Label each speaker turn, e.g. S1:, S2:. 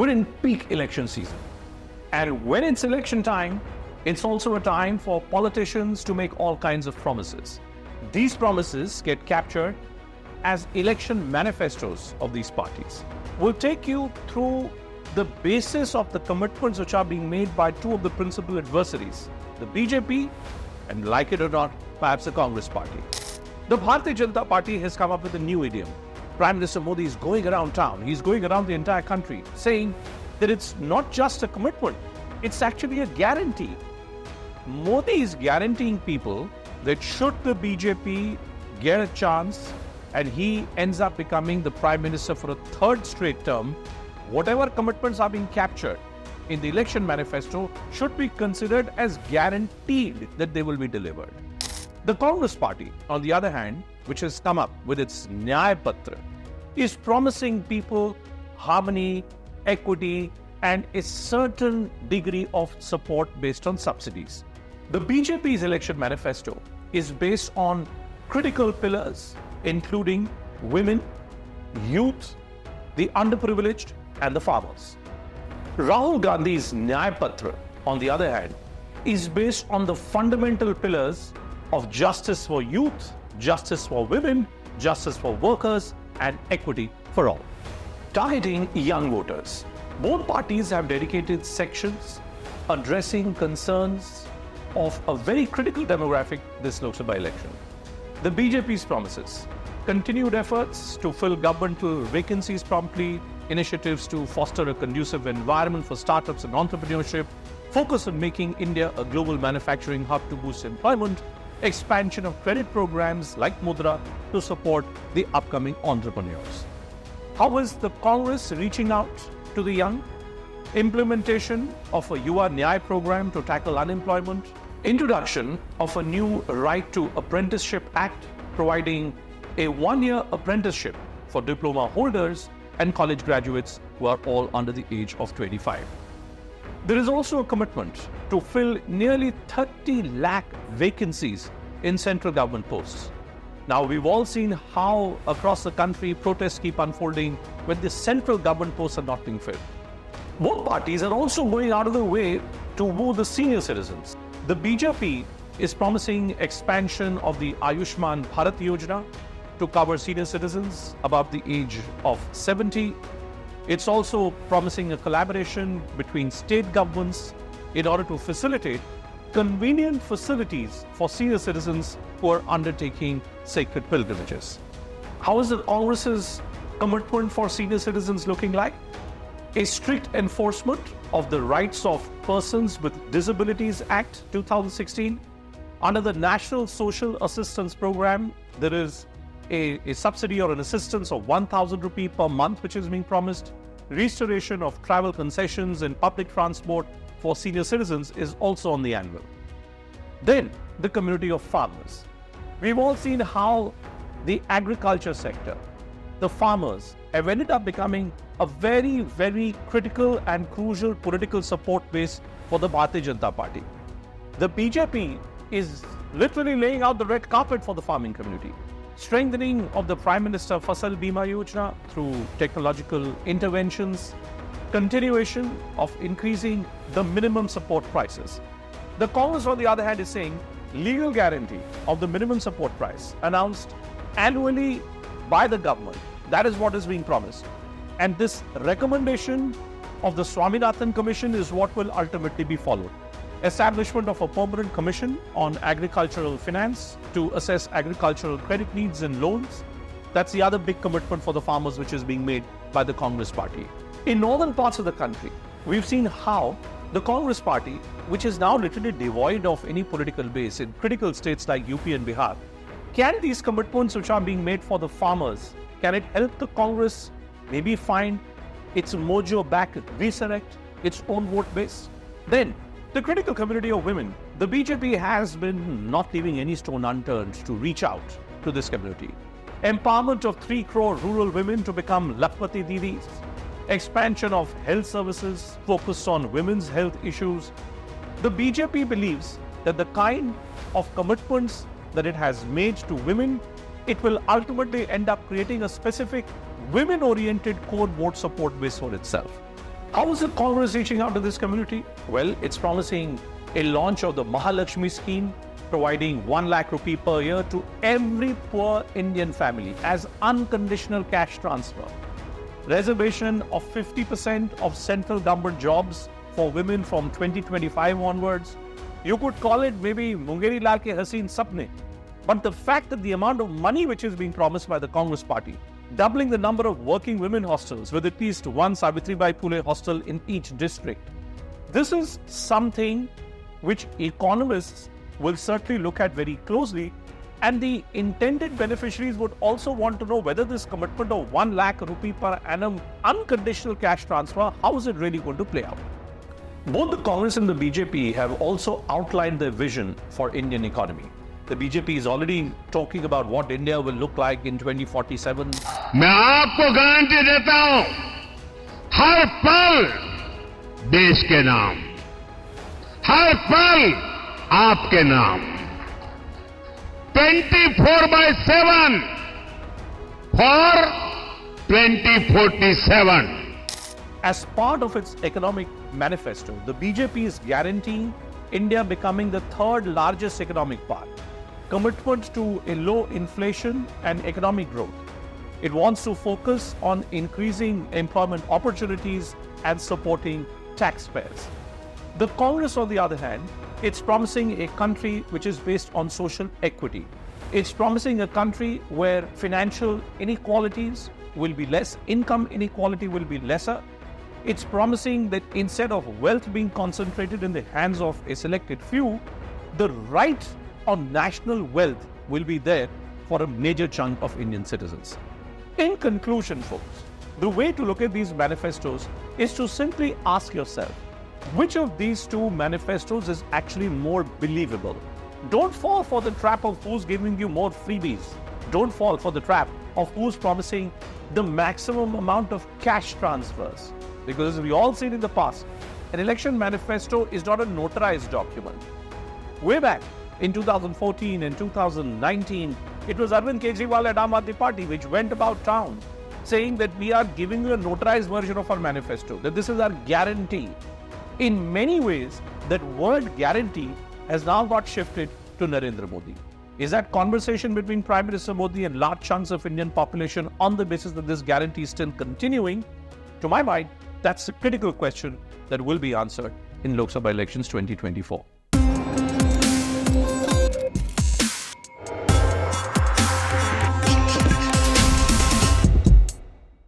S1: We're in peak election season. And when it's election time, it's also a time for politicians to make all kinds of promises. These promises get captured as election manifestos of these parties. We'll take you through the basis of the commitments which are being made by two of the principal adversaries, the BJP and, like it or not, perhaps the Congress party. The Bharatiya Janata Party has come up with a new idiom. Prime Minister Modi is going around town, he's going around the entire country, saying that it's not just a commitment, it's actually a guarantee. Modi is guaranteeing people that should the BJP get a chance and he ends up becoming the Prime Minister for a third straight term, whatever commitments are being captured in the election manifesto should be considered as guaranteed that they will be delivered. The Congress party, on the other hand, which has come up with its Nyaya Patra, is promising people harmony, equity, and a certain degree of support based on subsidies. The BJP's election manifesto is based on critical pillars, including women, youth, the underprivileged, and the farmers. Rahul Gandhi's Nyaya Patra, on the other hand, is based on the fundamental pillars of justice for youth, justice for women, justice for workers, and equity for all. Targeting young voters. Both parties have dedicated sections addressing concerns of a very critical demographic this Lok Sabha election. The BJP's promises: continued efforts to fill governmental vacancies promptly, initiatives to foster a conducive environment for startups and entrepreneurship, focus on making India a global manufacturing hub to boost employment, expansion of credit programs like Mudra to support the upcoming entrepreneurs. How is the Congress reaching out to the young? Implementation of a Yuva Nyaya program to tackle unemployment, introduction of a new Right to Apprenticeship Act providing a one-year apprenticeship for diploma holders and college graduates who are all under the age of 25. There is also a commitment to fill nearly 30 lakh vacancies in central government posts. Now, we've all seen how across the country protests keep unfolding when the central government posts are not being filled. Both parties are also going out of the way to woo the senior citizens. The BJP is promising expansion of the Ayushman Bharat Yojana to cover senior citizens above the age of 70. It's also promising a collaboration between state governments in order to facilitate convenient facilities for senior citizens who are undertaking sacred pilgrimages. How is the Congress's commitment for senior citizens looking like? A strict enforcement of the Rights of Persons with Disabilities Act 2016. Under the National Social Assistance Program, there is a subsidy or an assistance of 1,000 rupee per month, which is being promised. Restoration of travel concessions and public transport for senior citizens is also on the anvil. Then, the community of farmers. We've all seen how the agriculture sector, the farmers, have ended up becoming a very, very critical and crucial political support base for the Bharatiya Janata Party. The BJP is literally laying out the red carpet for the farming community. Strengthening of the Prime Minister Fasal Bima Yojana through technological interventions, continuation of increasing the minimum support prices. The Congress, on the other hand, is saying legal guarantee of the minimum support price announced annually by the government. That is what is being promised. And this recommendation of the Swaminathan Commission is what will ultimately be followed. Establishment of a permanent commission on agricultural finance to assess agricultural credit needs and loans. That's the other big commitment for the farmers which is being made by the Congress party. In northern parts of the country, we've seen how the Congress party, which is now literally devoid of any political base in critical states like UP and Bihar, can these commitments which are being made for the farmers, can it help the Congress maybe find its mojo back, resurrect its own vote base? Then, the critical community of women. The BJP has been not leaving any stone unturned to reach out to this community. Empowerment of 3 crore rural women to become Lakpati Didis. Expansion of health services focused on women's health issues. The BJP believes that the kind of commitments that it has made to women, it will ultimately end up creating a specific women-oriented core vote support base for itself. How is the Congress reaching out to this community? Well, it's promising a launch of the Mahalakshmi scheme, providing 1 lakh rupee per year to every poor Indian family as unconditional cash transfer. Reservation of 50% of central government jobs for women from 2025 onwards. You could call it maybe Mungeri Lal ke Haseen Sapne. But the fact that the amount of money which is being promised by the Congress party, doubling the number of working women hostels with at least one Savitribai Phule hostel in each district, this is something which economists will certainly look at very closely, and the intended beneficiaries would also want to know whether this commitment of 1 lakh rupee per annum unconditional cash transfer, how is it really going to play out? Both the Congress and the BJP have also outlined their vision for Indian economy. The BJP is already talking about what India will look like in 2047.
S2: मैं आपको guarantee देता हूं, हर पल देश के नाम, हर पल आपके नाम, 24/7 for 2047.
S1: As part of its economic manifesto, the BJP is guaranteeing India becoming the third largest economic power. Commitment to a low inflation and economic growth. It wants to focus on increasing employment opportunities and supporting taxpayers. The Congress, on the other hand, it's promising a country which is based on social equity. It's promising a country where financial inequalities will be less, income inequality will be lesser. It's promising that instead of wealth being concentrated in the hands of a selected few, the right on national wealth will be there for a major chunk of Indian citizens. In conclusion, folks, the way to look at these manifestos is to simply ask yourself, which of these two manifestos is actually more believable? Don't fall for the trap of who's giving you more freebies. Don't fall for the trap of who's promising the maximum amount of cash transfers. Because as we all seen in the past, an election manifesto is not a notarized document. Way back in 2014 and 2019, it was Arvind Kejriwal and Aam Aadmi Party which went about town saying that we are giving you a notarized version of our manifesto, that this is our guarantee. In many ways, that word guarantee has now got shifted to Narendra Modi. Is that conversation between Prime Minister Modi and large chunks of Indian population on the basis that this guarantee is still continuing? To my mind, that's a critical question that will be answered in Lok Sabha elections 2024.